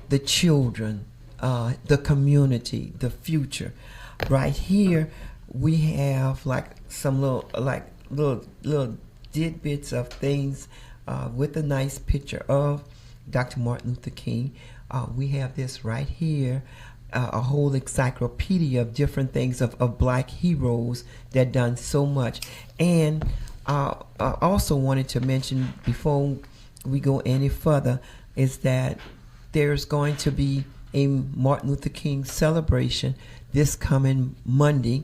the children, the community, the future. Right here, we have like some little tidbits of things with a nice picture of Dr. Martin Luther King. We have this right here, a whole encyclopedia of different things of black heroes that done so much. And I also wanted to mention before we go any further is that there's going to be a Martin Luther King celebration this coming Monday,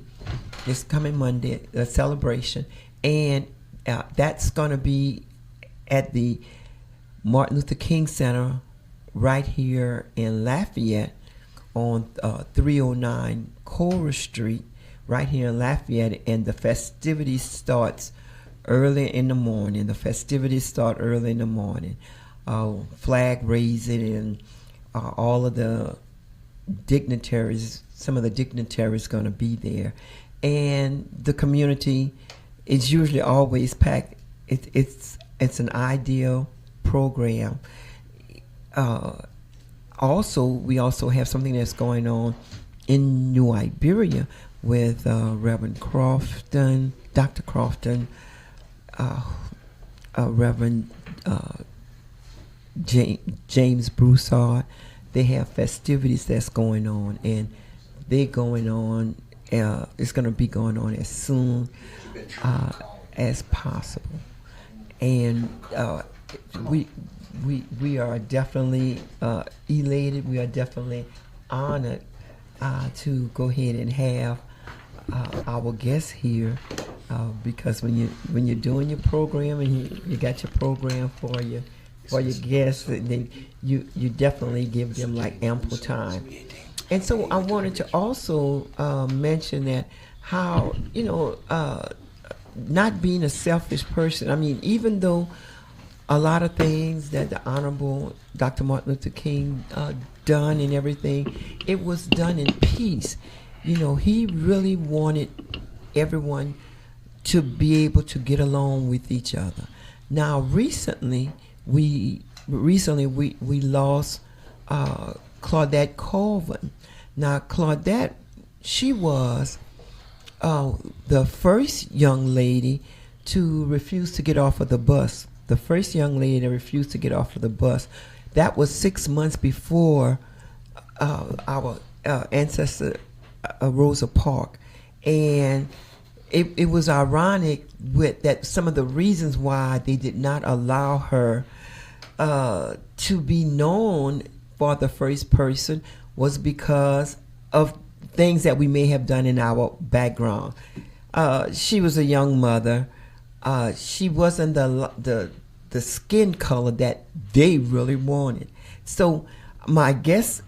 a celebration, and that's going to be at the Martin Luther King Center right here in Lafayette on 309 Cora Street, right here in Lafayette, and the festivities starts early in the morning. Flag raising and all of the dignitaries, some of the dignitaries going to be there. And the community is usually always packed. It's an ideal program. We also have something that's going on in New Iberia with Reverend Crofton, Dr. Crofton, Reverend James Broussard. They have festivities that's going on, and they're going on. It's going to be going on as soon as possible, and we are definitely elated. We are definitely honored to go ahead and have our guests here, because when you're doing your program and you got your program for your guests, then you definitely give them like ample time. And so I wanted to also mention that how not being a selfish person. I mean, even though a lot of things that the Honorable Dr. Martin Luther King done and everything, it was done in peace. He really wanted everyone to be able to get along with each other. Now, recently we lost Claudette Colvin. Now, Claudette, she was the first young lady to refuse to get off of the bus. The first young lady that refused to get off of the bus. That was 6 months before our ancestor Rosa Parks, and it was ironic with that some of the reasons why they did not allow her to be known for the first person was because of things that we may have done in our background. She was a young mother. She wasn't the skin color that they really wanted. So my guest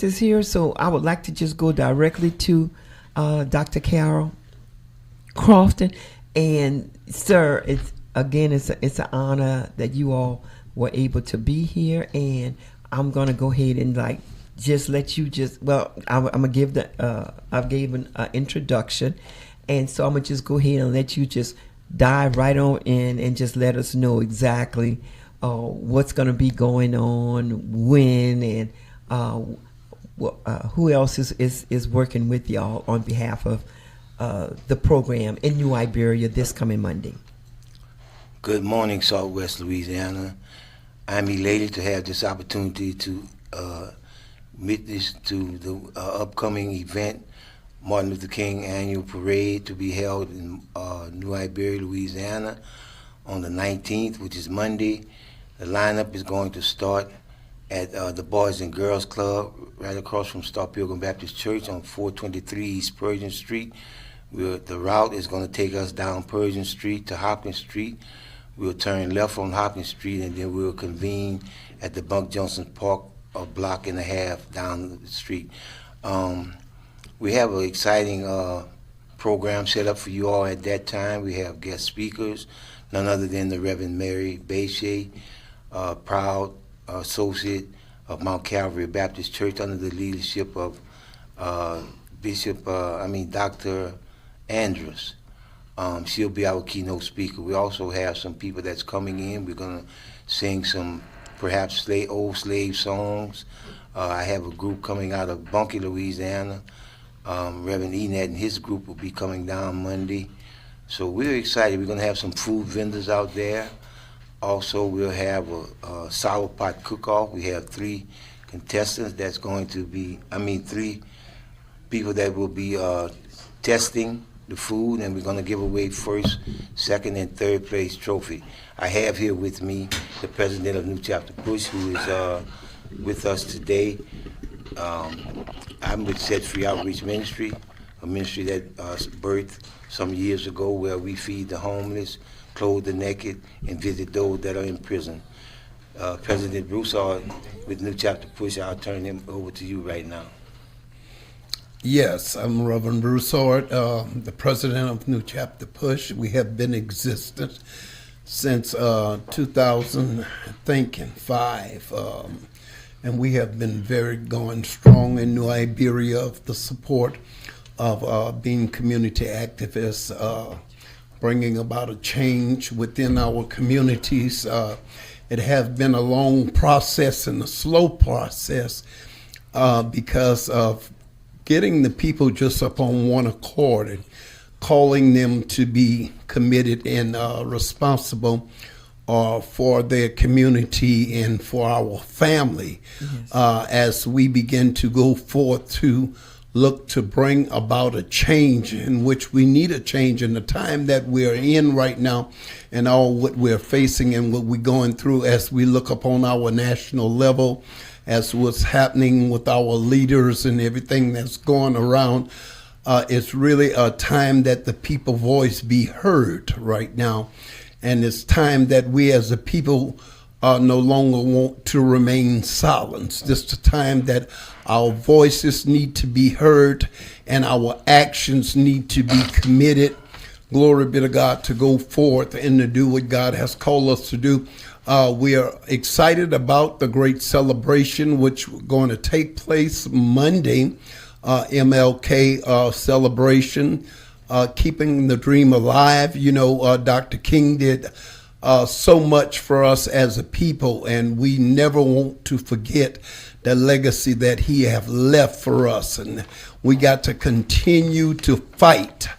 is here. So I would like to just go directly to Dr. Carol Crofton. And sir, it's an honor that you all were able to be here. And I'm gonna go ahead and just let you I'm gonna give I've gave an introduction, and so I'm gonna just go ahead and let you just dive right on in and just let us know exactly what's gonna be going on, when, and who else is working with y'all on behalf of the program in New Iberia this coming Monday. Good morning, Southwest Louisiana. I'm elated to have this opportunity to witness to the upcoming event, Martin Luther King Annual Parade, to be held in New Iberia, Louisiana on the 19th, which is Monday. The lineup is going to start at the Boys and Girls Club right across from Star Pilgrim Baptist Church on 423 East Persian Street. The route is going to take us down Persian Street to Hopkins Street. We'll turn left on Hopkins Street, and then we'll convene at the Bunk Johnson Park, a block and a half down the street. We have an exciting program set up for you all at that time. We have guest speakers, none other than the Reverend Mary Bechet, proud associate of Mount Calvary Baptist Church under the leadership of Dr. Andrews. She'll be our keynote speaker. We also have some people that's coming in. We're going to sing some perhaps old slave songs. I have a group coming out of Bunkie, Louisiana. Reverend Enad and his group will be coming down Monday. So we're excited. We're going to have some food vendors out there. Also, we'll have a sour pot cook-off. We have 3 contestants that's going to be, 3 people that will be testing the food, and we're going to give away first, second, and third place trophy. I have here with me the president of New Chapter Push, who is with us today. I'm with Set Free Outreach Ministry, a ministry that birthed some years ago, where we feed the homeless, clothe the naked, and visit those that are in prison. President Broussard with New Chapter Push, I'll turn him over to you right now. Yes, I'm Reverend Broussard, the president of New Chapter Push. We have been existent since 2005, and we have been very going strong in New Iberia of the support of being community activists, bringing about a change within our communities. It has been a long process and a slow process because of getting the people just up on one accord and calling them to be committed and responsible for their community and for our family. Yes. As we begin to go forth to look to bring about a change, in which we need a change in the time that we're in right now, and all what we're facing and what we're going through as we look upon our national level, as what's happening with our leaders and everything that's going around. It's really a time that the people's voice be heard right now. And it's time that we as a people no longer want to remain silent. This is the time that our voices need to be heard and our actions need to be committed. Glory be to God, to go forth and to do what God has called us to do. We are excited about the great celebration which is going to take place Monday, MLK celebration, keeping the dream alive. You know, Dr. King did so much for us as a people, and we never want to forget the legacy that he have left for us. And we got to continue to fight.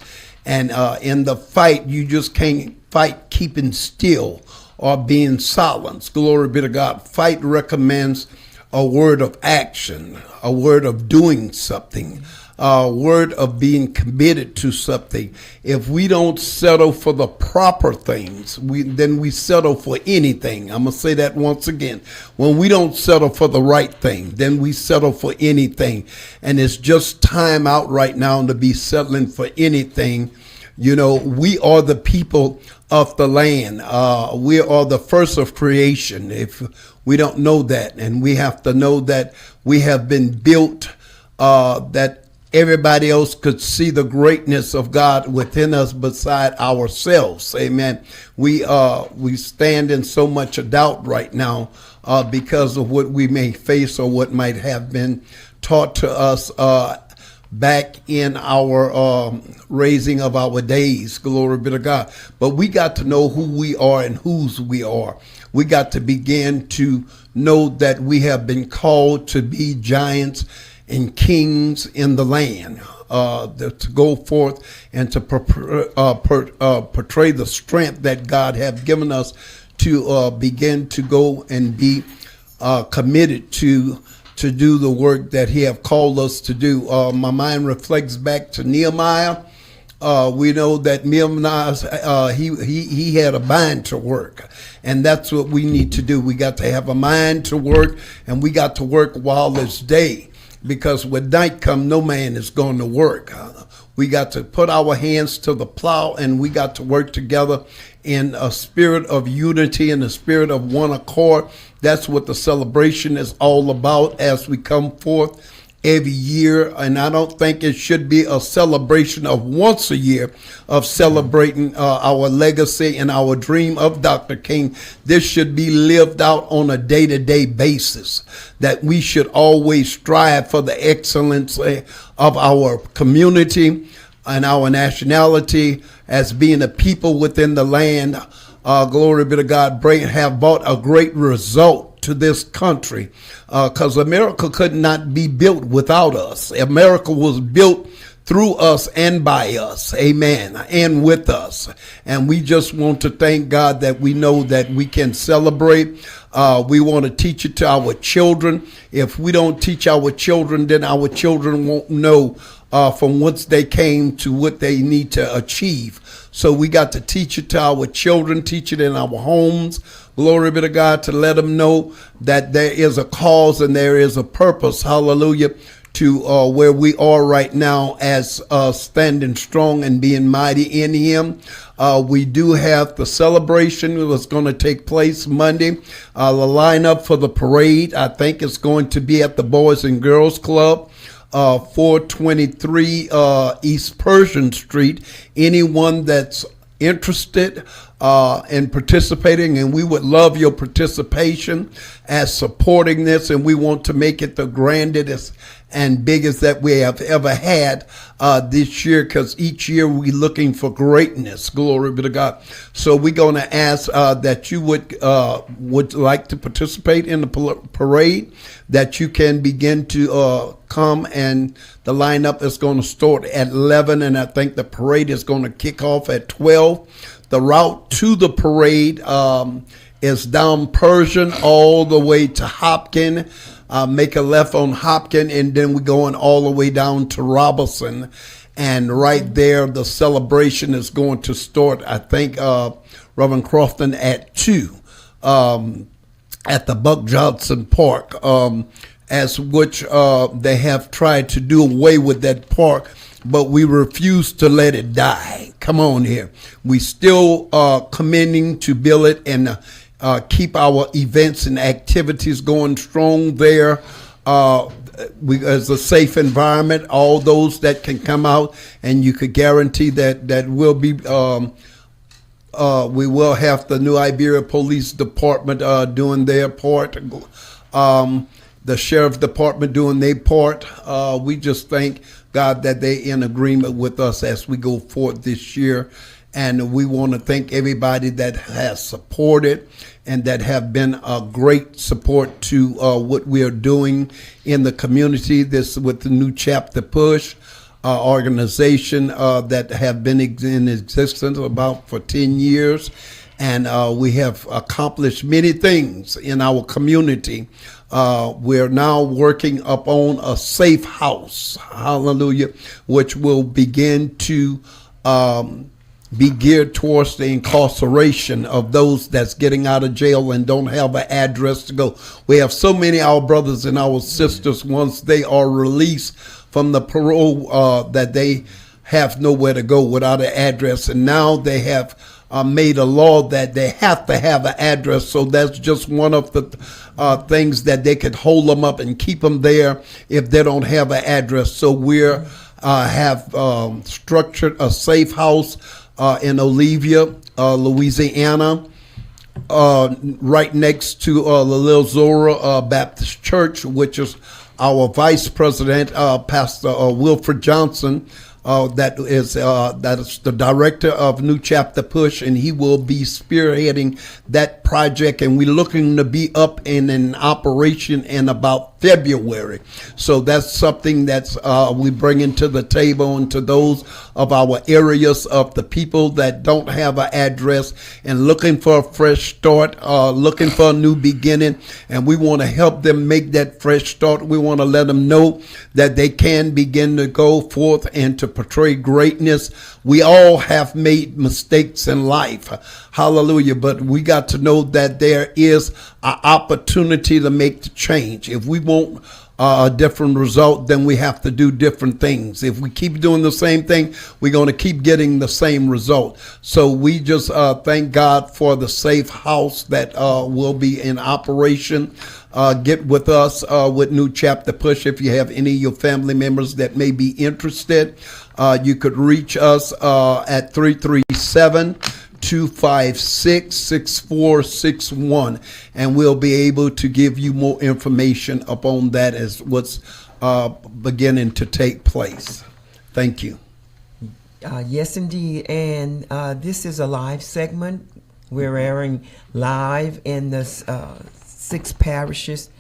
And in the fight, you just can't fight keeping still or being silenced. Glory be to God. Fight recommends a word of action, a word of doing something, a word of being committed to something. If we don't settle for the proper things, then we settle for anything. I'm going to say that once again. When we don't settle for the right thing, then we settle for anything. And it's just time out right now to be settling for anything. You know, we are the people of the land. We are the first of creation. If we don't know that, and we have to know that we have been built, that everybody else could see the greatness of God within us beside ourselves. Amen. We stand in so much doubt right now because of what we may face or what might have been taught to us back in our raising of our days. Glory be to God. But we got to know who we are and whose we are. We got to begin to know that we have been called to be giants and kings in the land, to go forth and to portray the strength that God have given us to begin to go and be committed to do the work that he have called us to do. My mind reflects back to Nehemiah. We know that Nehemiah, he had a mind to work, and that's what we need to do. We got to have a mind to work, and we got to work while it's day, because when night come, no man is going to work. We got to put our hands to the plow, and we got to work together in a spirit of unity and a spirit of one accord. That's what the celebration is all about as we come forth every year. And I don't think it should be a celebration of once a year of celebrating our legacy and our dream of Dr. King. This should be lived out on a day-to-day basis, that we should always strive for the excellence of our community and our nationality as being a people within the land. Glory be to God, have brought a great result to this country, because America could not be built without us. America was built through us and by us, amen, and with us. And we just want to thank God that we know that we can celebrate. We want to teach it to our children. If we don't teach our children, then our children won't know from whence they came to what they need to achieve. So we got to teach it to our children, teach it in our homes. Glory be to God, to let them know that there is a cause and there is a purpose. Hallelujah. To where we are right now as standing strong and being mighty in him. We do have the celebration that was going to take place Monday. The lineup for the parade, I think, is going to be at the Boys and Girls Club, 423 East Persian Street. Anyone that's interested in participating, and we would love your participation as supporting this, and we want to make it the grandest and biggest that we have ever had this year, because each year we're looking for greatness. Glory be to God. So we're going to ask that you would like to participate in the parade, that you can begin to come, and the lineup is going to start at 11, and I think the parade is going to kick off at 12. The route to the parade is down Persian all the way to Hopkins. Make a left on Hopkins, and then we're going all the way down to Robertson. And right there, the celebration is going to start, I think, Reverend Crofton, at 2 at the Buck Johnson Park, as which they have tried to do away with that park, but we refuse to let it die. Come on here. We still commending to build it and keep our events and activities going strong there. As a safe environment, all those that can come out, and you could guarantee that will be. We will have the New Iberia Police Department doing their part. The Sheriff Department doing their part. We just thank God that they're in agreement with us as we go forward this year. And we want to thank everybody that has supported and that have been a great support to what we are doing in the community. This with the New Chapter Push organization that have been in existence about for 10 years. And we have accomplished many things in our community. We're now working upon a safe house, hallelujah, which will begin to be geared towards the incarceration of those that's getting out of jail and don't have an address to go. We have so many of our brothers and our sisters, once they are released from the parole, that they have nowhere to go without an address. And now they have made a law that they have to have an address. So that's just one of the things that they could hold them up and keep them there if they don't have an address. So we're have structured a safe house in Olivia, Louisiana, right next to the Little Zora Baptist Church, which is our vice president, Pastor Wilfred Johnson. That is the director of New Chapter Push, and he will be spearheading that project. And we're looking to be up in an operation in about February. So that's something that's we bring to the table and to those of our areas of the people that don't have an address and looking for a fresh start, looking for a new beginning. And we want to help them make that fresh start. We want to let them know that they can begin to go forth and to portray greatness. We all have made mistakes in life. Hallelujah. But we got to know that there is an opportunity to make the change. If we want a different result, then we have to do different things. If we keep doing the same thing, we're going to keep getting the same result. So we just thank God for the safe house that will be in operation. Get with us with New Chapter Push. If you have any of your family members that may be interested, you could reach us at 337-256-6461, and we'll be able to give you more information upon that as what's beginning to take place. Thank you. Yes, indeed. And this is a live segment. We're airing live in the 6 parishes,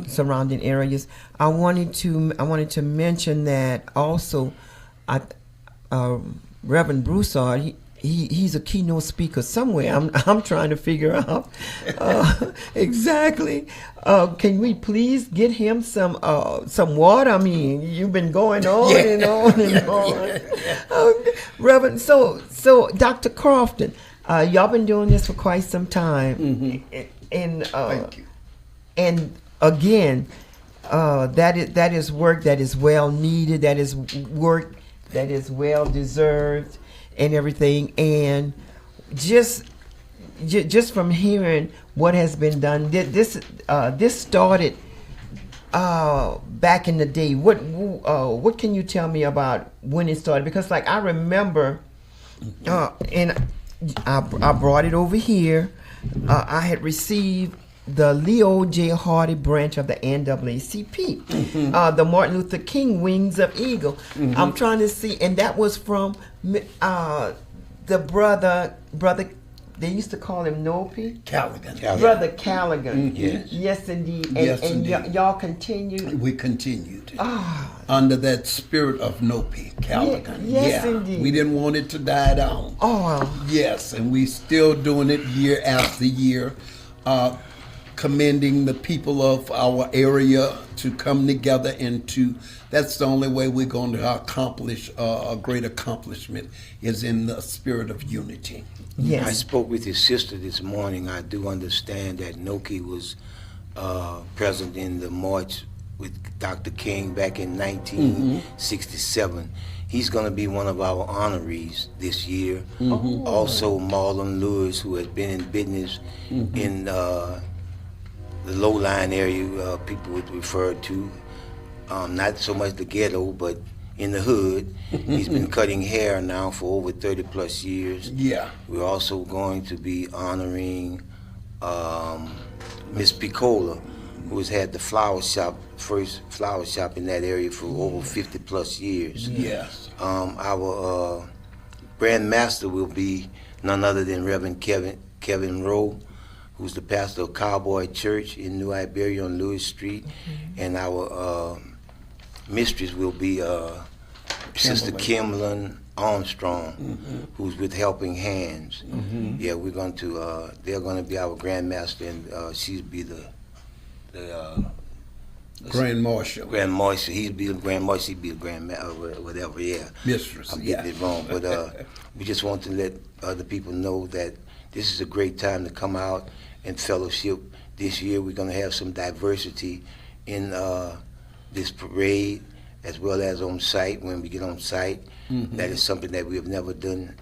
surrounding areas. I wanted to mention that also. Reverend Broussard, he's a keynote speaker somewhere. I'm trying to figure out exactly. Can we please get him some water? I mean, you've been going on and on and on. Reverend, so Dr. Crofton, y'all been doing this for quite some time, and Thank you. And again, that is work that is well needed. That is work that is well deserved and everything. And just from hearing what has been done, this started back in the day. What can you tell me about when it started? Because like I remember, and I brought it over here. I had received the Leo J. Hardy branch of the NAACP, the Martin Luther King Wings of Eagle. I'm trying to see, and that was from the brother. They used to call him Nopi. Callaghan. Brother Callaghan. Yes. Yes, indeed. And, Yes, and indeed. y'all continued. We continued under that spirit of Nopi, Callaghan. Yes, indeed. We didn't want it to die down. Oh, Yes, and we still doing it year after year, commending the people of our area to come together and that's the only way we're going to accomplish a great accomplishment is in the spirit of unity. yes. I spoke with his sister this morning. I do understand that Noki was present in the march with Dr. King back in 1967. He's going to be one of our honorees this year. Also, Marlon Lewis, who has been in business in the low-lying area, people would refer to, not so much the ghetto, but in the hood. He's been cutting hair now for over 30 plus years. Yeah. We're also going to be honoring Miss Piccola, who has had the first flower shop in that area for over 50 plus years. Yes. Our Grand Master will be none other than Reverend Kevin Rowe, who's the pastor of Cowboy Church in New Iberia on Lewis Street. And our mistress will be Sister Kimberlyn Armstrong, who's with Helping Hands. Yeah, we're going to, they're going to be our Grand Master, and she'll be the Grand Marshal. Grand Marshal. He'd be the Grand Marshal, she'd be the Grand whatever, yeah. Mistress. I'm getting it wrong, but we just want to let other people know that this is a great time to come out and fellowship. This year we're going to have some diversity in this parade, as well as on site when we get on site. That is something that we have never done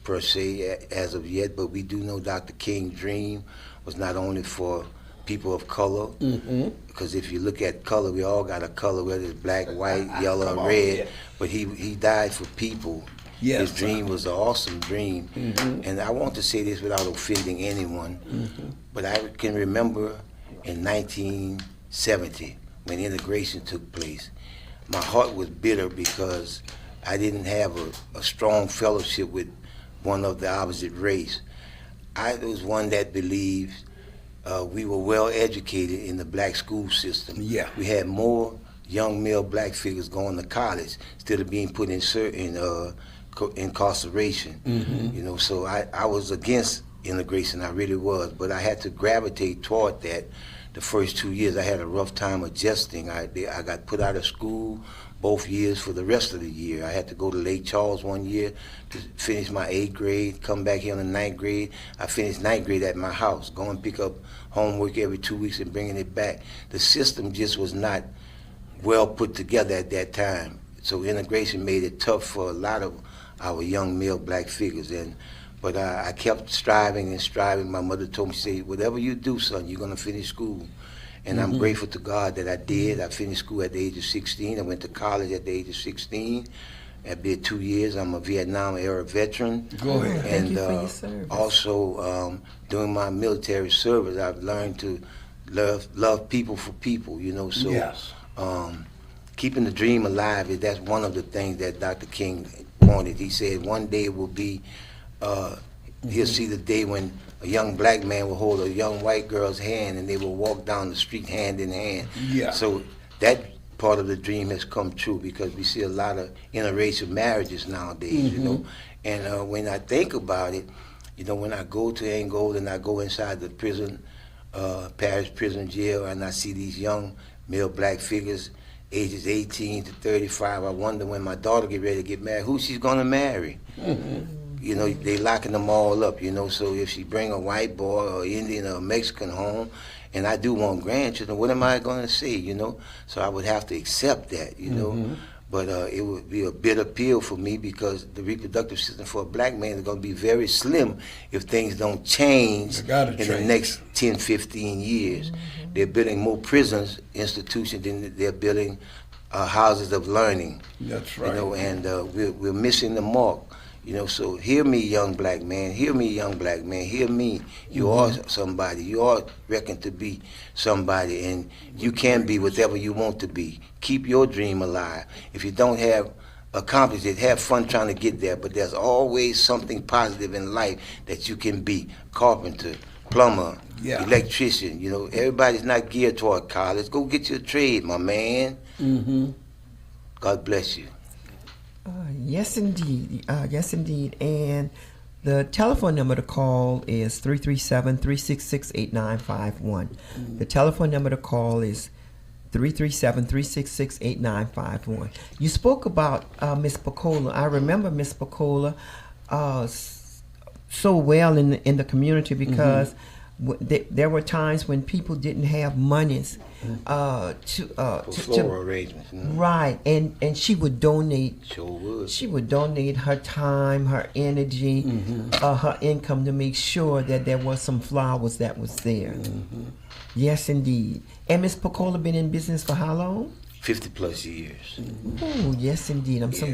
per se as of yet, but we do know Dr. King's dream was not only for people of color, because if you look at color, we all got a color, whether it's black, white, yellow, or red, but he died for people. Yes, His dream was an awesome dream. And I want to say this without offending anyone, but I can remember in 1970 when integration took place, my heart was bitter because I didn't have a strong fellowship with one of the opposite race. I was one that believed we were well educated in the black school system. Yeah. We had more young male black figures going to college instead of being put in incarceration. You know, so I was against integration, I really was, but I had to gravitate toward that. The first 2 years I had a rough time adjusting. I got put out of school both years for the rest of the year. I had to go to Lake Charles one year to finish my 8th grade, come back here in the 9th grade. I finished 9th grade at my house, go and pick up homework every 2 weeks and bringing it back. The system just was not well put together at that time. So integration made it tough for a lot of our young male black figures. But I kept striving and striving. My mother told me, she said, whatever you do, son, you're going to finish school. And I'm grateful to God that I did. I finished school at the age of 16. I went to college at the age of 16. I did 2 years. I'm a Vietnam-era veteran. Go ahead. Thank you for your service. Also, during my military service, I've learned to love people for people, you know. So Yes. Keeping the dream alive, that's one of the things that Dr. King wanted. He said one day will be, he'll see the day when a young black man will hold a young white girl's hand and they will walk down the street hand in hand. Yeah. So that part of the dream has come true because we see a lot of interracial marriages nowadays, you know. And when I think about it, you know, when I go to Angola and I go inside the prison, parish prison jail, and I see these young male black figures, ages 18 to 35, I wonder when my daughter get ready to get married, who she's gonna marry. You know, they locking them all up, you know, so if she bring a white boy or Indian or Mexican home, and I do want grandchildren, what am I gonna say, you know? So I would have to accept that, you know. But it would be a bitter pill for me because the reproductive system for a black man is going to be very slim if things don't change in the next 10, 15 years. They're building more prisons, institutions, than they're building houses of learning. That's right. You know, and we're missing the mark. You know, so hear me, young black man. Hear me, young black man. Hear me. You are somebody. You are reckoned to be somebody, and you can be whatever you want to be. Keep your dream alive. If you don't have accomplished it, have fun trying to get there. But there's always something positive in life that you can be. Carpenter, plumber, electrician. You know, everybody's not geared toward college. Go get your trade, my man. God bless you. Yes, indeed. Yes, indeed. And the telephone number to call is 337-366-8951. The telephone number to call is 337-366-8951. You spoke about Miss Picola. I remember Miss Picola so well in the community because there were times when people didn't have monies floral arrangements. Right, and she would donate. Sure would. She would donate her time, her energy, her income to make sure that there was some flowers that was there. Yes, indeed. And Miss Picola been in business for how long? 50 plus years. Oh, yes, indeed. I'm so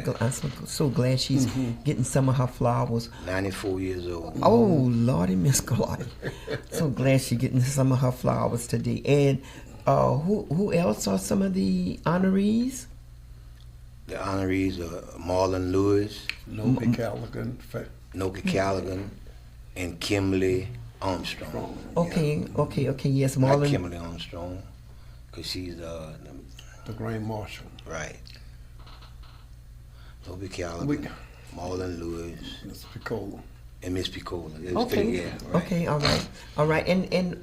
glad she's getting some of her flowers. 94 years old. Oh, Lordy, Miss Claudia. So glad she's getting some of her flowers today. And who else are some of the honorees? The honorees are Marlon Lewis, Noka Callaghan, and Kimberly Armstrong. Okay, yes, Not Marlon. Kimberly Armstrong, because she's the Grand Marshal. Right. Noka Callaghan, Marlon Lewis, Miss Picola. And Miss Picola. Okay. Okay. All right. And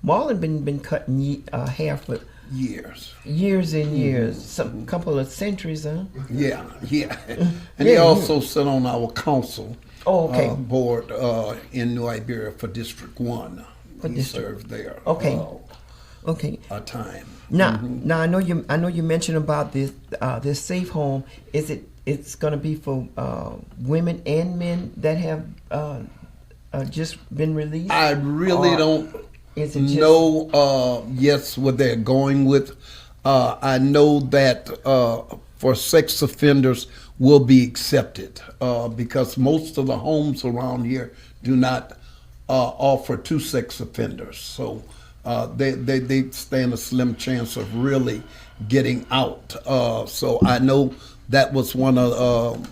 Marlon been cutting hair for years and years. Some couple of centuries, huh? Yeah. And he also sat on our council board in New Iberia for District 1. He served there. Okay. A time. Now I know you mentioned about this safe home. It's going to be for women and men that have just been released? I really don't know what they're going with. I know that for sex offenders will be accepted because most of the homes around here do not offer to sex offenders. So they stand a slim chance of really getting out. So I know that was one of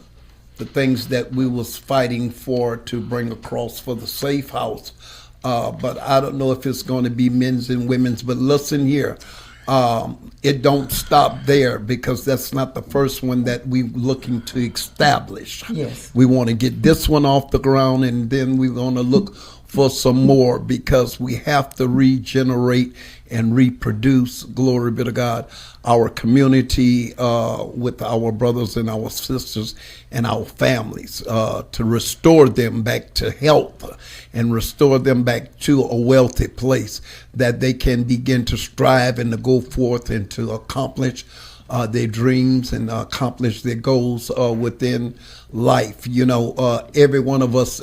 the things that we was fighting for to bring across for the safe house. But I don't know if it's going to be men's and women's. But listen here, it don't stop there because that's not the first one that we're looking to establish. Yes. We want to get this one off the ground, and then we're going to look for some more because we have to regenerate and reproduce, glory be to God, our community with our brothers and our sisters and our families to restore them back to health and restore them back to a wealthy place that they can begin to strive and to go forth and to accomplish their dreams and accomplish their goals within life. You know, every one of us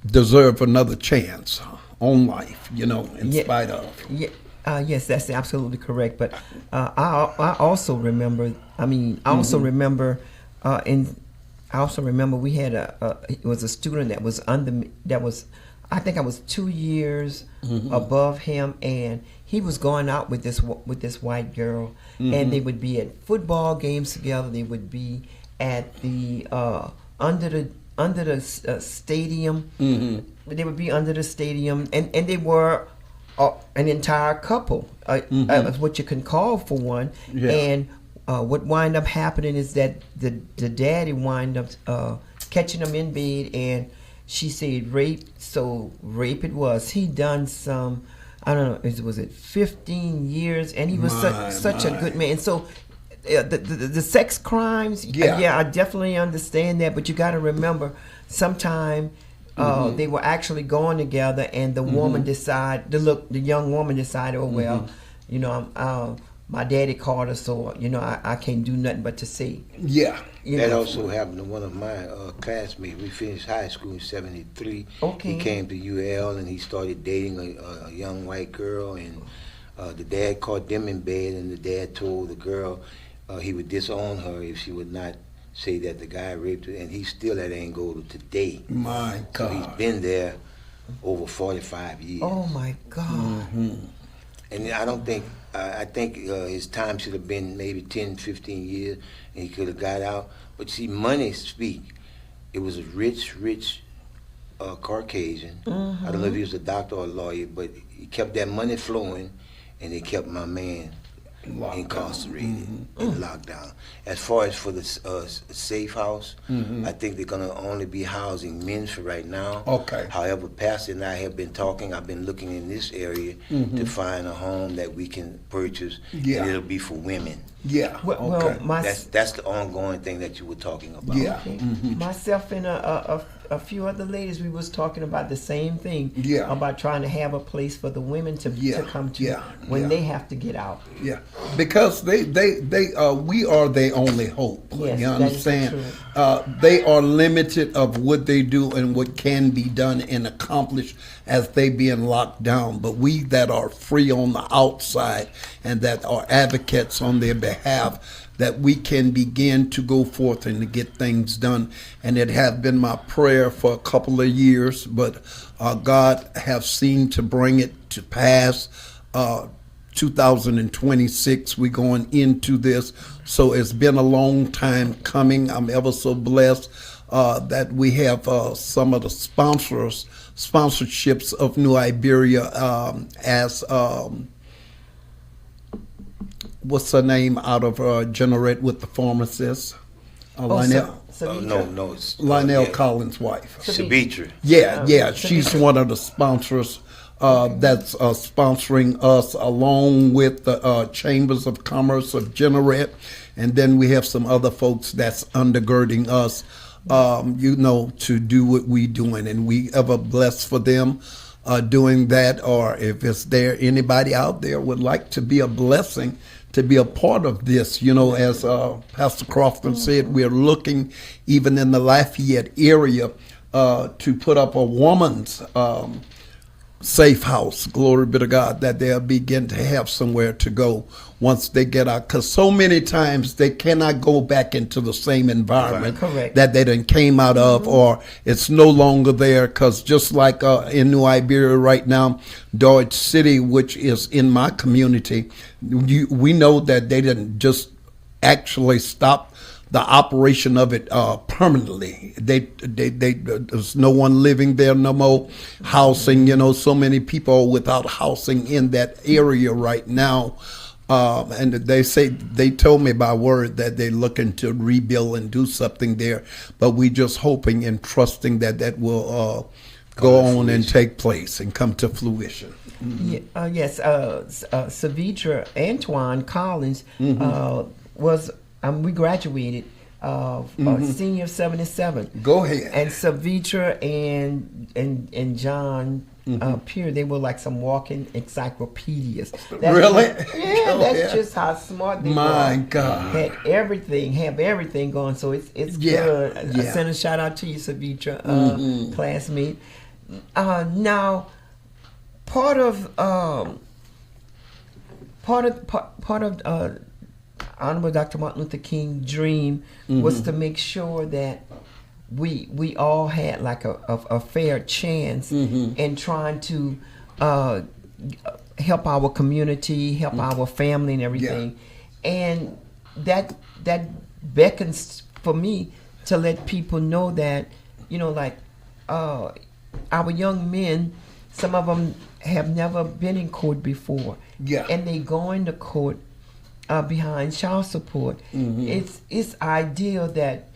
deserve another chance on life, you know, in spite of. Yes, that's absolutely correct. But I also remember. I also remember. I also remember we had it was a student that was I think I was 2 years above him, and he was going out with this white girl, and they would be at football games together. They would be at the under under the stadium. They would be under the stadium, and they were an entire couple, what you can call for one. Yeah. And what wind up happening is that the daddy wind up catching them in bed, and she said rape. So rape it was. He done some, I don't know, was it 15 years? And he was such a good man. And so the sex crimes, yeah, I definitely understand that. But you got to remember, sometime they were actually going together, and the woman decided, the young woman decided, oh well, you know, my daddy called her, so you know I can't do nothing but to say. Yeah. That also happened to one of my classmates. We finished high school in '73. Okay. He came to UL and he started dating a young white girl, and the dad caught them in bed, and the dad told the girl he would disown her if she would not say that the guy raped her, and he's still at Angola today. My God. So he's been there over 45 years. Oh my God. And I don't think, I think his time should have been maybe 10, 15 years, and he could have got out. But see, money speak. It was a rich Caucasian. I don't know if he was a doctor or a lawyer, but he kept that money flowing, and they kept my man incarcerated and locked down. As far as for the safe house, I think they're going to only be housing men for right now. Okay. However, Pastor and I have been talking. I've been looking in this area to find a home that we can purchase, and it'll be for women. Yeah. Well, That's the ongoing thing that you were talking about. Yeah. okay. Myself and a few other ladies, we was talking about the same thing. Yeah. About trying to have a place for the women to come to when they have to get out. Yeah, because they we are their only hope. Yes, you that is understand? true. They are limited of what they do and what can be done and accomplished as they being locked down. But we that are free on the outside and that are advocates on their behalf, that we can begin to go forth and to get things done. And it has been my prayer for a couple of years, but God have seen to bring it to pass. 2026, we're going into this. So it's been a long time coming. I'm ever so blessed that we have some of the sponsorships of New Iberia as what's her name out of Generate with the pharmacist? Lionel. No, it's Lionel Collins' wife. Sabitra. Yeah, she's one of the sponsors that's sponsoring us, along with the Chambers of Commerce of Generate, and then we have some other folks that's undergirding us, to do what we doing, and we ever blessed for them doing that. Or if is there anybody out there would like to be a blessing, to be a part of this, as Pastor Crofton said, we're looking even in the Lafayette area to put up a woman's safe house, glory be to God, that they'll begin to have somewhere to go once they get out. Because so many times they cannot go back into the same environment that they done came out of, or it's no longer there. Because just like in New Iberia right now, Dodge City, which is in my community, we know that they didn't just actually stop the operation of it permanently. There's no one living there no more. Housing, so many people without housing in that area right now. And they told me by word that they're looking to rebuild and do something there. But we just hoping and trusting that will go on and take place and come to fruition. Yes, Savitra Antoine Collins was. We graduated senior of 77. Go ahead. And Savitra and John Pierre, they were like some walking encyclopedias. Really? That's just how smart they were. My God. Have everything going. So it's good. I send a shout out to you, Savitra, classmate. Now, part of Honorable Dr. Martin Luther King dream was to make sure that we all had like a fair chance in trying to help our community, help our family and everything. And that beckons for me to let people know that like our young men, some of them have never been in court before. Yeah. And they go into court behind child support. It's ideal that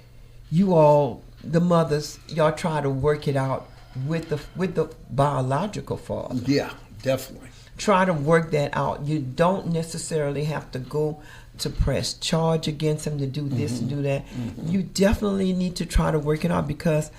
you all, the mothers, y'all try to work it out with the biological father. Yeah, definitely. Try to work that out. You don't necessarily have to go to press charge against him to do this and do that. You definitely need to try to work it out, because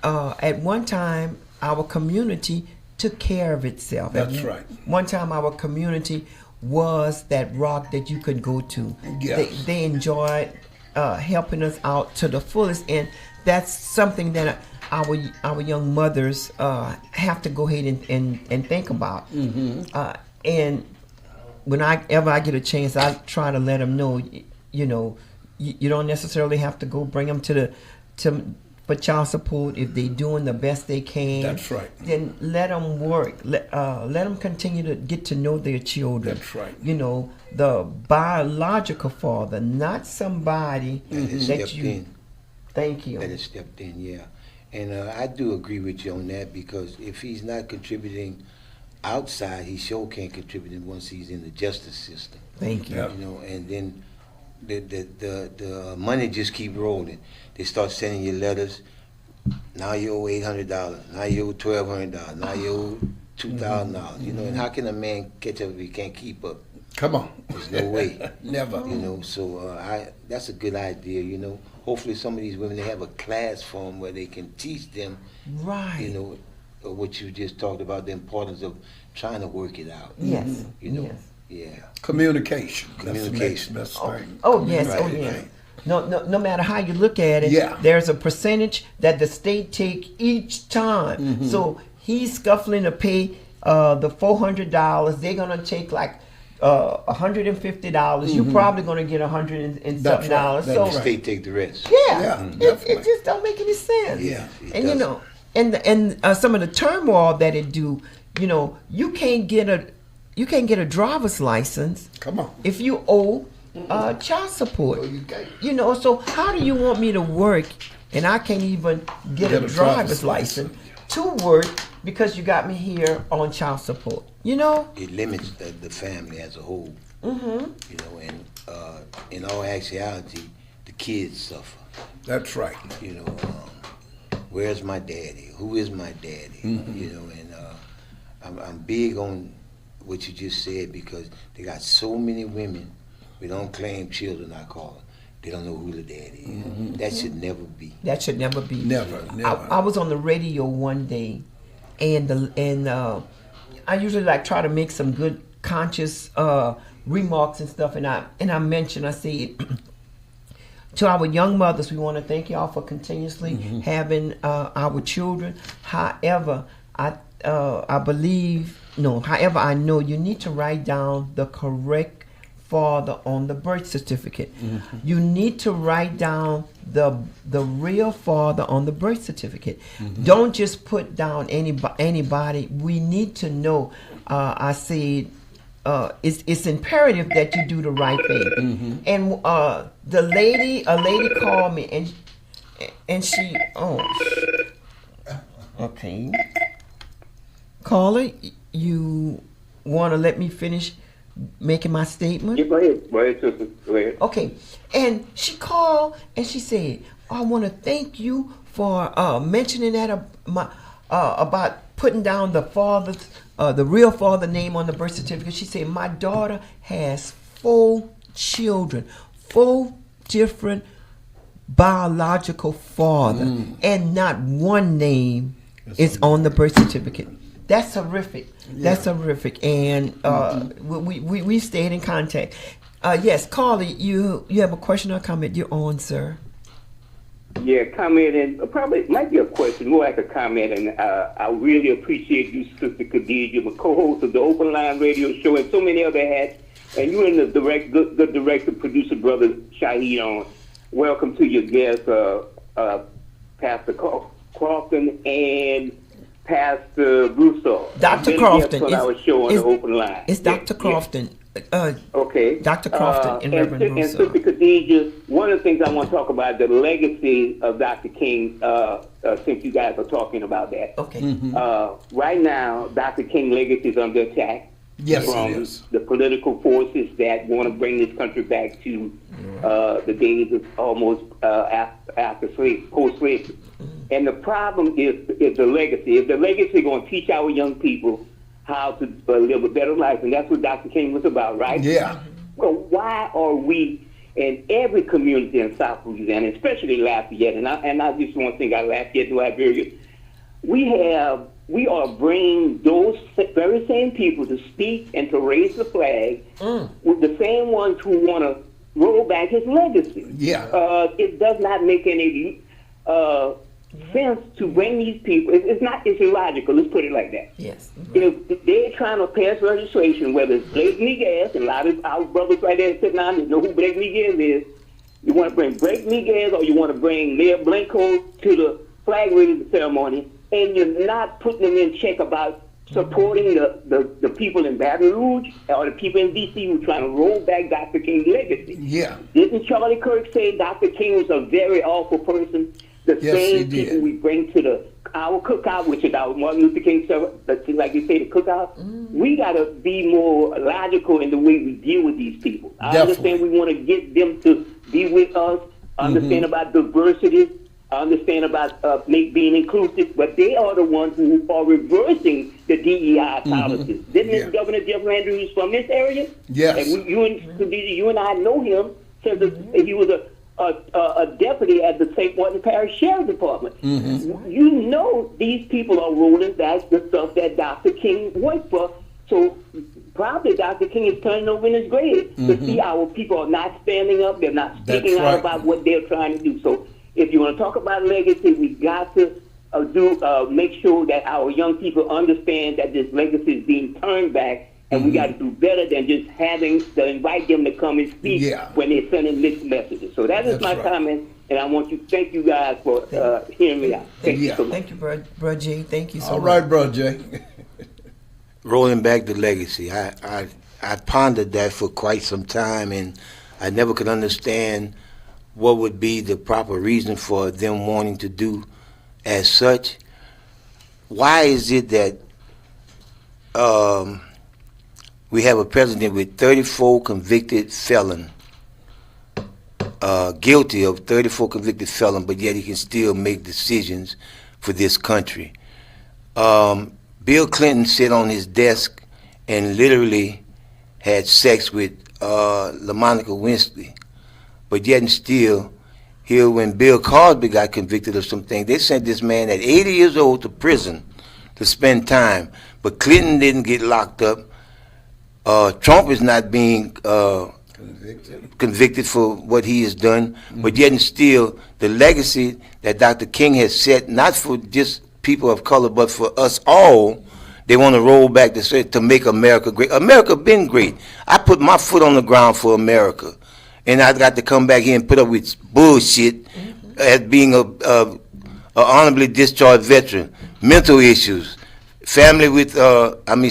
at one time our community took care of itself. That's right. One time our community was that rock that you could go to. Yes. They enjoyed helping us out to the fullest, and that's something that our young mothers have to go ahead and think about. And whenever I get a chance, I try to let them know, you don't necessarily have to go bring them for child support. If they're doing the best they can, That's right. Then let them work. Let them continue to get to know their children. That's right. The biological father, not somebody That has that stepped you. in. Thank you. That has stepped in, yeah. And I do agree with you on that, because if he's not contributing outside, he sure can't contribute once he's in the justice system. Thank you. Yeah. And then the money just keep rolling. They start sending you letters. Now you owe $800. Now you owe $1,200. Now you owe $2,000. And how can a man catch up if he can't keep up? Come on. There's no way. Never. So that's a good idea. Hopefully some of these women, they have a class for them where they can teach them, Right. what you just talked about, the importance of trying to work it out. Yes. Yes. Yes. Yeah. Communication. Communication. That's the best thing. Oh yes. Right. Oh yes. No matter how you look at it, Yeah. there's a percentage that the state take each time. So he's scuffling to pay the $400. They're gonna take like $150. You're probably gonna get $100 and That's something right. dollars. That's So The state take the rest. yeah, Yeah, it definitely. just don't make any sense. Yeah. It And and some of the turmoil that it do, you can't get a driver's license Come on. if you owe child support. No, you can't. So how do you want me to work and I can't even get a driver's license to work because you got me here on child support? It limits the family as a whole. And in all actuality, the kids suffer. That's right. Where's my daddy? Who is my daddy? And I'm big on what you just said, because they got so many women we don't claim children, I call them. They don't know who the daddy is. That should never be. That should never be. Never. I was on the radio one day, and I usually try to make some good conscious remarks and stuff, and I mentioned, I said, to our young mothers, we want to thank y'all for continuously having our children. However, however, I know you need to write down the correct father on the birth certificate. You need to write down the real father on the birth certificate. Don't just put down anybody. We need to know. I said it's imperative that you do the right thing. And a lady called me and she okay. Caller, you want to let me finish making my statement? Yeah, go ahead, sister. Go ahead. Okay. And she called and she said, I want to thank you for mentioning that about putting down the real father name on the birth certificate. She said, my daughter has 4 children, 4 different biological father, and not one name is on the birth certificate. That's horrific. That's horrific. And we stayed in contact. Yes, Carly, you have a question or comment? You're on, sir. Yeah, comment, and probably might be a question, more like a comment. And I really appreciate you, Sister Khadijah, the co-host of the Open Line Radio Show, and so many other hats. And you and the good director, producer, brother Shaheed on. Welcome to your guests, Pastor Crofton and Pastor Russo. Dr. Many Crofton. guests on our show on the Open Line. It's Dr. Crofton. Okay. Dr. Crofton and Reverend And Rousseau. Sister Khadija, one of the things I want to talk about, the legacy of Dr. King, since you guys are talking about that. Okay. Right now, Dr. King legacy is under attack Yes, it from is. the political forces that want to bring this country back to the days of almost after slavery, post-slavery. And the problem is the legacy. Is the legacy going to teach our young people how to live a better life? And that's what Dr. King was about, right? Yeah. Well, why are we in every community in South Louisiana, especially Lafayette, and I just want to think out Lafayette and Liberia, we are bringing those very same people to speak and to raise the flag with the same ones who want to roll back his legacy. Yeah. It does not make any sense to bring these people. It's illogical. Let's put it like that. Yes. If they're trying to pass legislation, whether it's Blake Miguez, and a lot of our brothers right there sitting down, they know who Blake Miguez is. You want to bring Blake Miguez, or you want to bring Mayor Blanco to the flag raising ceremony, and you're not putting them in check about supporting the people in Baton Rouge or the people in D.C. who are trying to roll back Dr. King's legacy. Yeah. Didn't Charlie Kirk say Dr. King was a very awful person? The Yes, he same did. people we bring to our cookout, which is our Martin Luther King, like you say, the cookout, we got to be more logical in the way we deal with these people. I Definitely. understand we want to get them to be with us, understand about diversity, understand about being inclusive, but they are the ones who are reversing the DEI policies. Didn't Governor Jeff Landry from this area? Yes. And you and I know him since he was a deputy at the St. Martin Parish Sheriff's Department. You know these people are rolling back the stuff that Dr. King worked for. So probably Dr. King is turning over in his grave to see our people are not standing up. They're not speaking That's out right. about what they're trying to do. So if you want to talk about legacy, we got to make sure that our young people understand that this legacy is being turned back. And we got to do better than just having to invite them to come and speak when they're sending mixed messages. So that is my comment, and I want to thank you guys for hearing me out. Thank you so much. Thank you, Bro Jay. Thank you so much. All right, Bro Jay. Rolling back the legacy, I pondered that for quite some time, and I never could understand what would be the proper reason for them wanting to do as such. Why is it that we have a president with 34 convicted felon, guilty of 34 convicted felon, but yet he can still make decisions for this country? Bill Clinton sat on his desk and literally had sex with LaMonica Winsley, but yet and still, here when Bill Cosby got convicted of some things, they sent this man at 80 years old to prison to spend time, but Clinton didn't get locked up. Trump is not being convicted for what he has done, but yet and still, the legacy that Dr. King has set, not for just people of color, but for us all, they want to roll back to make America great. America been great. I put my foot on the ground for America, and I got to come back here and put up with bullshit as being a honorably discharged veteran, mental issues, family with,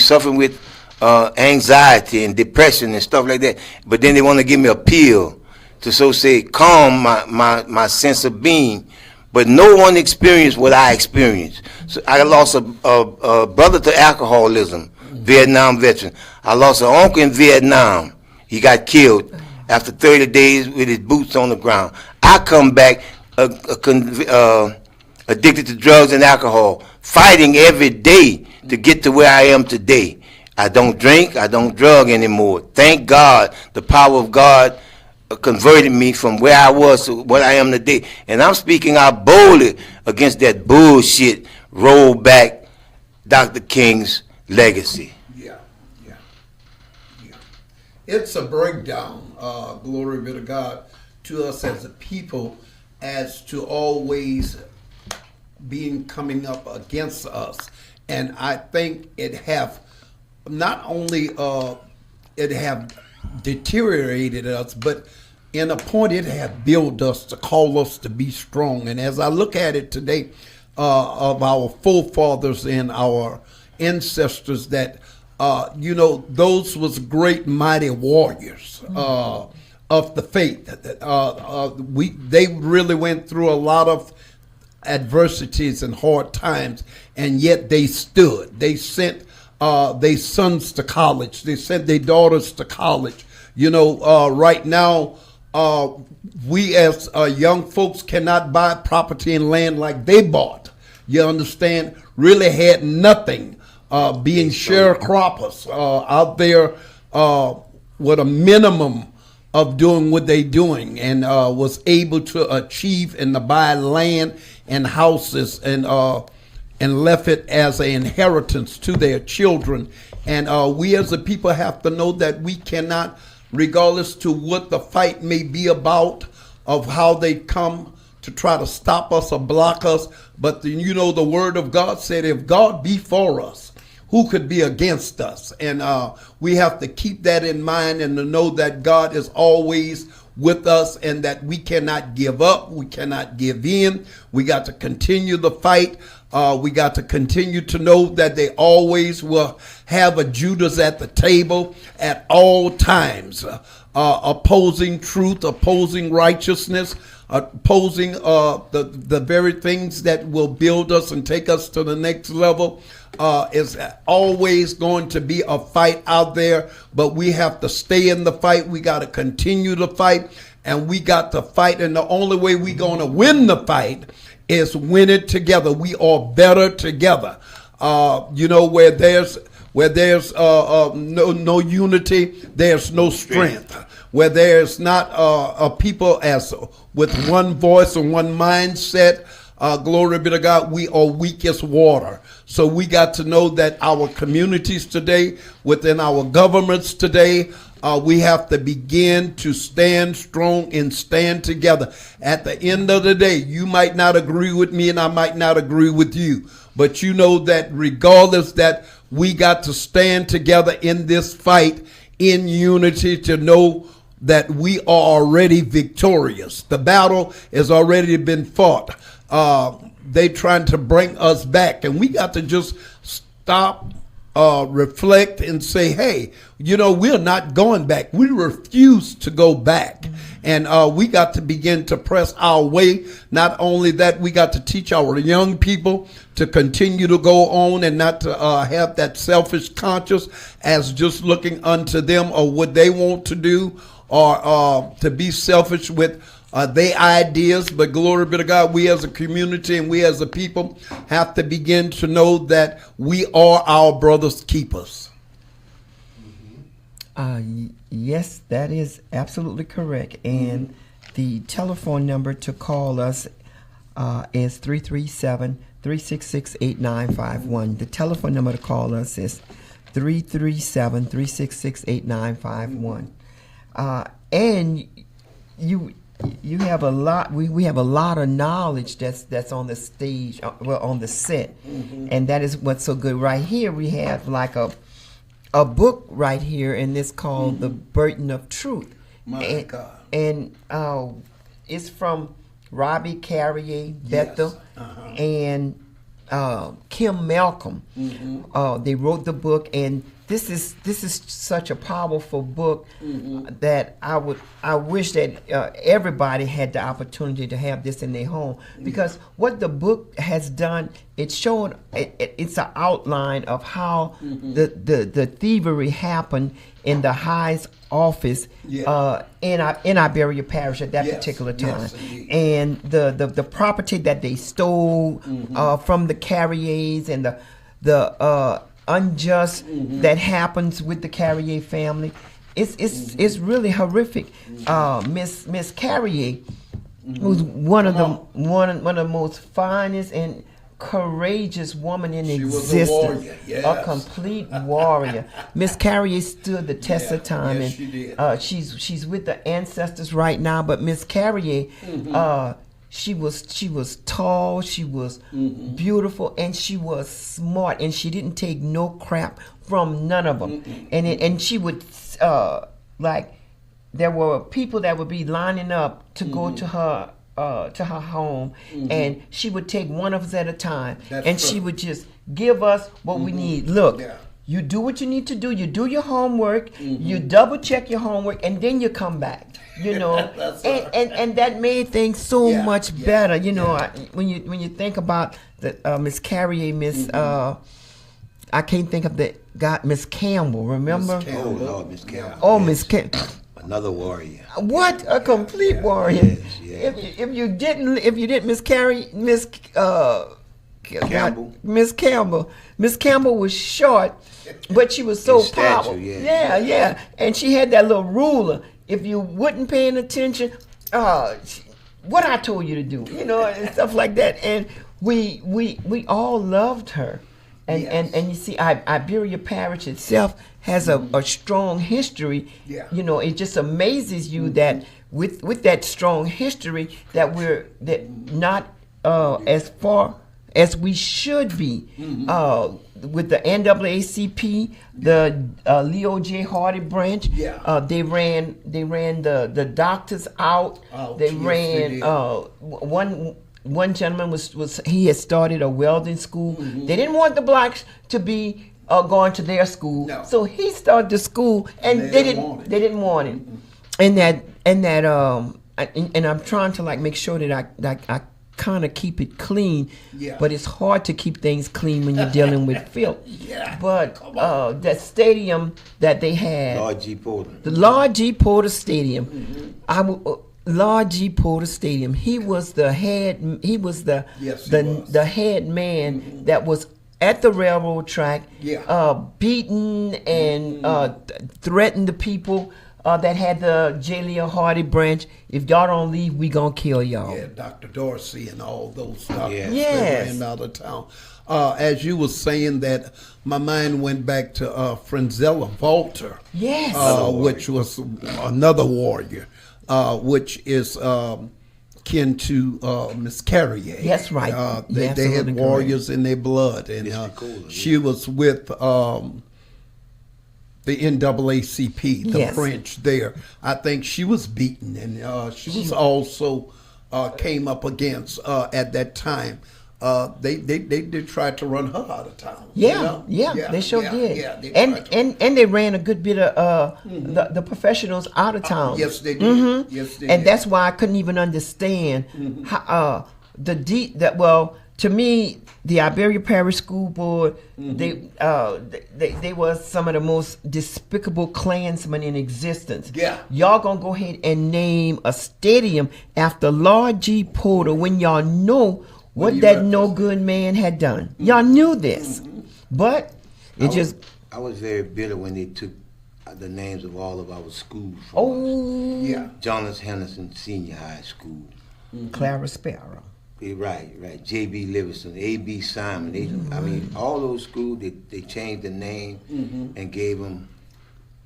suffering with anxiety and depression and stuff like that. But then they want to give me a pill to calm my sense of being. But no one experienced what I experienced. So I lost a brother to alcoholism, Vietnam veteran. I lost an uncle in Vietnam. He got killed after 30 days with his boots on the ground. I come back addicted to drugs and alcohol, fighting every day to get to where I am today. I don't drink, I don't drug anymore. Thank God, the power of God converted me from where I was to what I am today. And I'm speaking out boldly against that bullshit, roll back Dr. King's legacy. Yeah. It's a breakdown, glory be to God, to us as a people, as to always coming up against us. And I think it have not only it have deteriorated us, but in a point it have built us to call us to be strong. And as I look at it today, of our forefathers and our ancestors that you know, those was great mighty warriors of the faith. They really went through a lot of adversities and hard times, and yet they stood. They sent their sons to college. They sent their daughters to college. You know, right now, we as young folks cannot buy property and land like they bought. You understand? Really had nothing, being sharecroppers out there with a minimum of doing what they doing, and was able to achieve and to buy land and houses and left it as an inheritance to their children. And we as a people have to know that we cannot, regardless to what the fight may be about, of how they come to try to stop us or block us. But you know, the word of God said, if God be for us, who could be against us? And we have to keep that in mind, and to know that God is always with us, and that we cannot give up. We cannot give in. We got to continue the fight. We got to continue to know that they always will have a Judas at the table at all times, opposing truth, opposing righteousness, opposing the very things that will build us and take us to the next level. Is always going to be a fight out there, but we have to stay in the fight. We got to continue to fight, and we got to fight. And the only way we're going to win the fight is win it together. We are better together. You know, where there's no unity, there's no strength. Where there's not a people as with one voice and one mindset, glory be to God, we are weak as water. So we got to know that our communities today, within our governments today, we have to begin to stand strong and stand together. At the end of the day, you might not agree with me and I might not agree with you, but you know that regardless, that we got to stand together in this fight in unity, to know that we are already victorious. The battle has already been fought. They trying to bring us back, and we got to just stop, reflect, and say, hey, you know, we're not going back. We refuse to go back. And we got to begin to press our way. Not only that, we got to teach our young people to continue to go on and not to have that selfish conscience as just looking unto them or what they want to do, or to be selfish with their ideas. But glory be to God, we as a community and we as a people have to begin to know that we are our brother's keepers. Yes, that is absolutely correct. And the telephone number to call us is 337-366-8951. The telephone number to call us is 337-366-8951. And you have a lot. We have a lot of knowledge that's on the stage, well, on the set, and that is what's so good. Right here, we have like a book right here, and it's called "The Burden of Truth." My God! And it's from Robbie Carrier Bethel and Kim Malcolm. They wrote the book, and this is such a powerful book that I wish that everybody had the opportunity to have this in their home, because what the book has done, it's an outline of how the thievery happened in the highest office in Iberia Parish at that particular time, and the property that they stole from the Carriers, and the unjust that happens with the Carrier family. It's really horrific. Miss Carrier, who's one of the most finest and courageous woman in existence, was a warrior, yes. A complete warrior. Miss Carrier stood the test of time, yes, and she did. She's with the ancestors right now. But Miss Carrier, she was tall, she was beautiful, and she was smart, and she didn't take no crap from none of them. And she would like, there were people that would be lining up to go to her home, and she would take one of us at a time, and she would just give us what we need. Look, You do what you need to do. You do your homework. You double check your homework, and then you come back. You know, and that made things so much better. You know, when you think about the Miss Carrier, Miss I can't think of the guy, Miss Campbell. Remember? Oh Lord, Miss Campbell. Oh, Miss Campbell. Another warrior. What a complete warrior! Yes. If you didn't miscarry Campbell. Miss Campbell. Miss Campbell was short, but she was so In stature, powerful. yeah. Yeah, and she had that little ruler. If you wasn't paying attention, what I told you to do, you know, and stuff like that. And we all loved her. And you see, Iberia Parish itself has a strong history. Yeah. You know, it just amazes you that with that strong history that we're not as far as we should be. With the NAACP, the Leo J. Hardy branch, they ran the doctors out. They ran one gentleman he had started a welding school. They didn't want the blacks to be going to their school, so he started the school, and they didn't want it. And I'm trying to like make sure that I kind of keep it clean, but it's hard to keep things clean when you're dealing with filth. But that stadium that they had, Lord G. Porter. the Lord G. Porter Stadium, Lord G. Porter Stadium. He was the head. He was the head man that was at the railroad track, beaten and threatened the people that had the J. Leo Hardy branch. If y'all don't leave, we gonna kill y'all. Yeah, Dr. Dorsey and all those doctors Yes. that ran out of town. As you were saying that, my mind went back to Franzella Volter, which was another warrior, which is kin to Miss Carrier. That's right. They had warriors in their blood, and she was with the NAACP, the branch there. I think she was beaten, and she was also came up against at that time. They did try to run her out of town. They sure did. And they ran a good bit of the professionals out of town. Yes, they did. Yes, they did. And that's why I couldn't even understand how to me, the Iberia Parish School Board, they were some of the most despicable Klansmen in existence. Y'all gonna go ahead and name a stadium after Lord G. Porter when y'all know what that no good man had done. Y'all knew this, but I was very bitter when they took the names of all of our schools. Jonas Henderson Senior High School, Clara Sparrow. Right. J.B. Livingston, A.B. Simon. I mean, all those schools, they changed the name and gave them,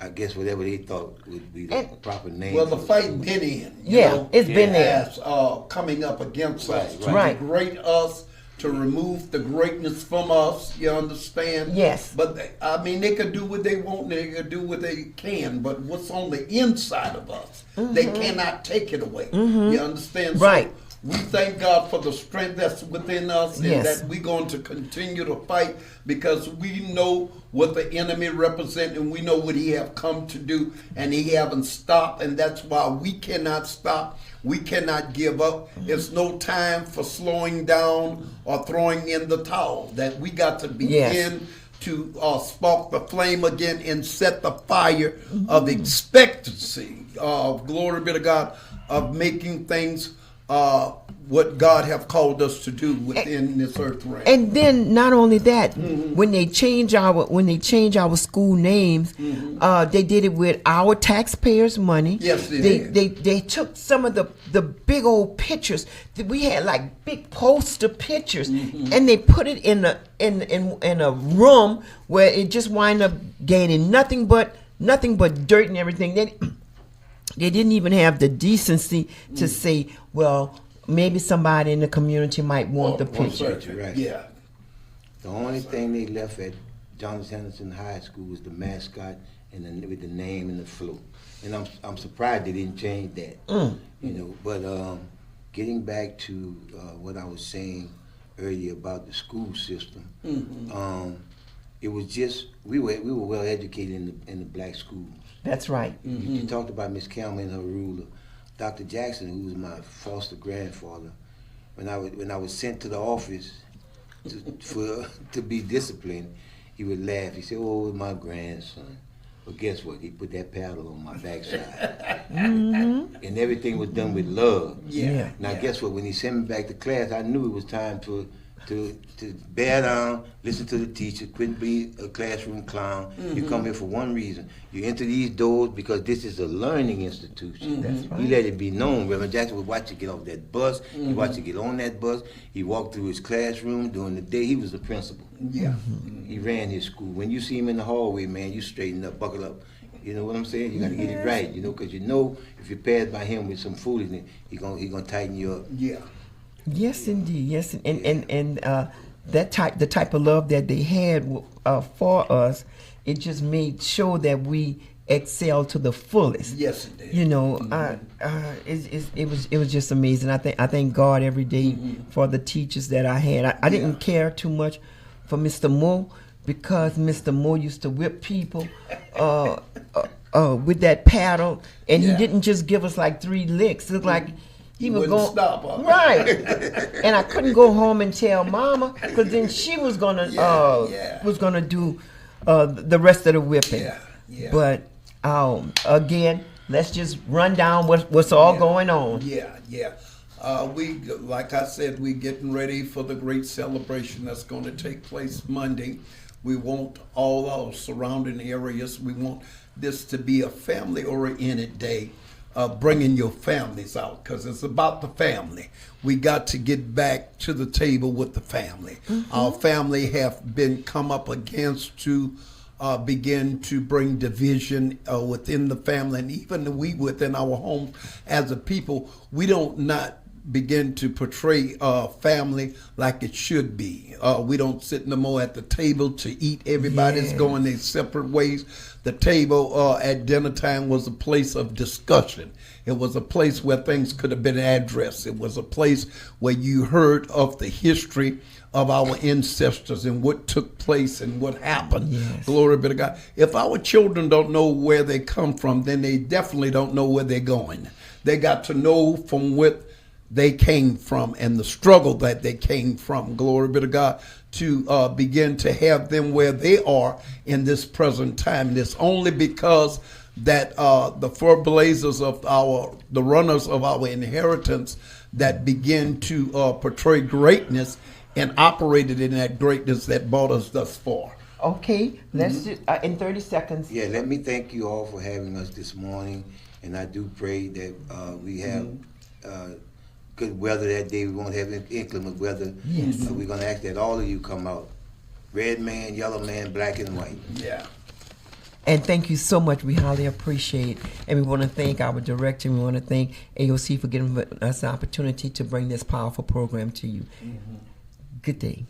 I guess, whatever they thought would be the proper name. Well, the fight been in. It's been there. Coming up against us to Right. degrade us, to remove the greatness from us. You understand? Yes. But they could do what they want. They could do what they can. But what's on the inside of us, they cannot take it away. You understand? Right. So, we thank God for the strength that's within us, and that we're going to continue to fight because we know what the enemy represents and we know what he have come to do, and he haven't stopped, and that's why we cannot stop. We cannot give up. It's no time for slowing down or throwing in the towel. That we got to begin to spark the flame again and set the fire of expectancy, of glory be to God, of making things what God have called us to do within this earth realm. And then not only that, when they change our school names, they did it with our taxpayers' money. Yes, they took some of the big old pictures that we had, like big poster pictures, and they put it in a room where it just wind up gaining nothing but dirt and everything. They didn't even have the decency to say, well, maybe somebody in the community might want the picture. Right. Yeah. The only thing they left at Jonas Henderson High School was the mascot and with the name and the float. And I'm surprised they didn't change that. But getting back to what I was saying earlier about the school system, it was just we were well educated in the black schools. That's right. You talked about Miss Campbell and her ruler, Dr. Jackson, who was my foster grandfather. When I was sent to the office to be disciplined, he would laugh. He said, "Oh, my grandson." But guess what? He put that paddle on my backside. And everything was done with love. Yeah. Now, guess what? When he sent me back to class, I knew it was time to bear down, listen to the teacher, quit being a classroom clown. You come here for one reason. You enter these doors because this is a learning institution. That's right. He let it be known. Reverend Jackson would watch you get off that bus. He watched you get on that bus. He walked through his classroom during the day. He was the principal. Yeah. He ran his school. When you see him in the hallway, man, you straighten up, buckle up. You know what I'm saying? You got to get it right, you know, because you know if you pass by him with some foolishness, he gonna tighten you up. Yeah. Yes, indeed. Yes, and the type of love that they had for us, it just made sure that we excel to the fullest. Yes, it did. You know, it was just amazing. I thank God every day for the teachers that I had. I didn't care too much for Mr. Moore because Mr. Moore used to whip people with that paddle, and he didn't just give us like 3 licks. It looked like he was going stop her. right, and I couldn't go home and tell Mama because then she was gonna do the rest of the whipping. Yeah, yeah. But again, let's just run down what's all going on. Yeah. We, like I said, we getting ready for the great celebration that's going to take place Monday. We want all our surrounding areas. We want this to be a family-oriented day. Bringing your families out because it's about the family. We got to get back to the table with the family. Our family have been come up against to begin to bring division within the family, and even we within our homes as a people, we don't not begin to portray family like it should be. We don't sit no more at the table to eat. Everybody's going their separate ways. The table at dinner time was a place of discussion. It was a place where things could have been addressed. It was a place where you heard of the history of our ancestors and what took place and what happened. Yes. Glory be to God. If our children don't know where they come from, then they definitely don't know where they're going. They got to know from what they came from and the struggle that they came from. Glory be to God. To begin to have them where they are in this present time. And it's only because that the foreblazers of the runners of our inheritance that begin to portray greatness and operated in that greatness that brought us thus far. Okay, let's do in 30 seconds. Yeah, let me thank you all for having us this morning, and I do pray that we have good weather that day. We won't have inclement weather. Yes. We're going to ask that all of you come out. Red man, yellow man, black and white. Yeah. And thank you so much. We highly appreciate it. And we want to thank our director. We want to thank AOC for giving us the opportunity to bring this powerful program to you. Good day.